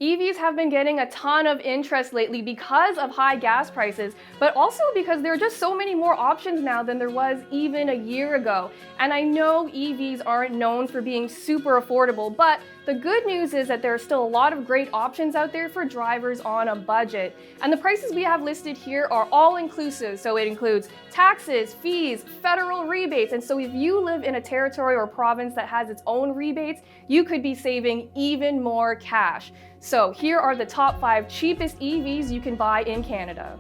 EVs have been getting a ton of interest lately because of high gas prices, but also because there are just so many more options now than there was even a year ago. And I know EVs aren't known for being super affordable, but the good news is that there are still a lot of great options out there for drivers on a budget. And the prices we have listed here are all inclusive, so it includes taxes, fees, federal rebates, and so if you live in a territory or province that has its own rebates, you could be saving even more cash. So here are the top 5 cheapest EVs you can buy in Canada.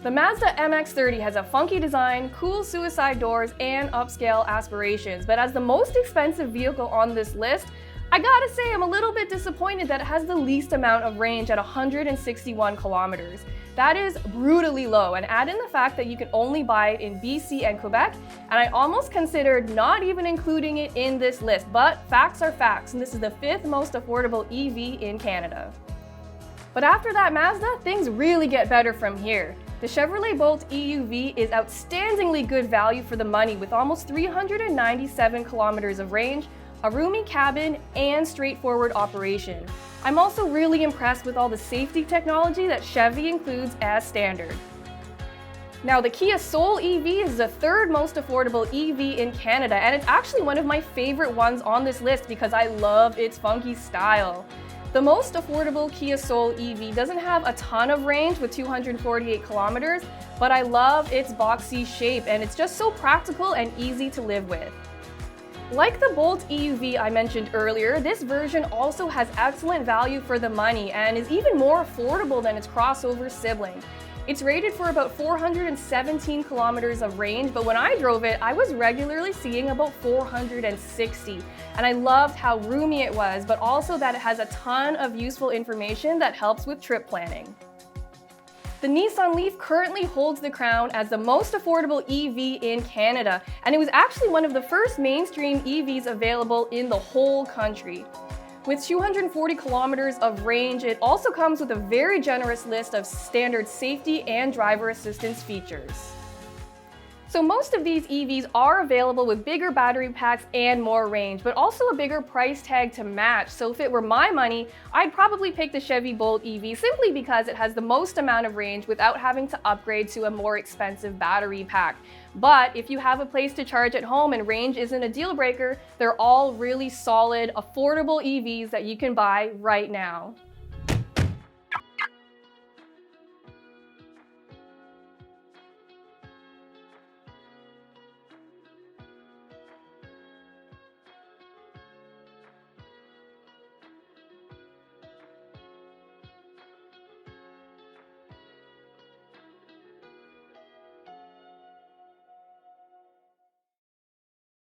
The Mazda MX-30 has a funky design, cool suicide doors, and upscale aspirations, but as the most expensive vehicle on this list, I gotta say I'm a little bit disappointed that it has the least amount of range at 161 kilometers. That is brutally low, and add in the fact that you can only buy it in BC and Quebec, and I almost considered not even including it in this list, but facts are facts, and this is the 5th most affordable EV in Canada. But after that Mazda, things really get better from here. The Chevrolet Bolt EUV is outstandingly good value for the money with almost 397 kilometers of range, a roomy cabin, and straightforward operation. I'm also really impressed with all the safety technology that Chevy includes as standard. Now, the Kia Soul EV is the 3rd most affordable EV in Canada, and it's actually one of my favorite ones on this list because I love its funky style. The most affordable Kia Soul EV doesn't have a ton of range with 248 kilometers, but I love its boxy shape and it's just so practical and easy to live with. Like the Bolt EUV I mentioned earlier, this version also has excellent value for the money and is even more affordable than its crossover sibling. It's rated for about 417 kilometers of range, but when I drove it, I was regularly seeing about 460. And I loved how roomy it was, but also that it has a ton of useful information that helps with trip planning. The Nissan Leaf currently holds the crown as the most affordable EV in Canada, and it was actually one of the first mainstream EVs available in the whole country. With 240 kilometers of range, it also comes with a very generous list of standard safety and driver assistance features. So most of these EVs are available with bigger battery packs and more range, but also a bigger price tag to match. So if it were my money, I'd probably pick the Chevy Bolt EV simply because it has the most amount of range without having to upgrade to a more expensive battery pack. But if you have a place to charge at home and range isn't a deal breaker, they're all really solid, affordable EVs that you can buy right now.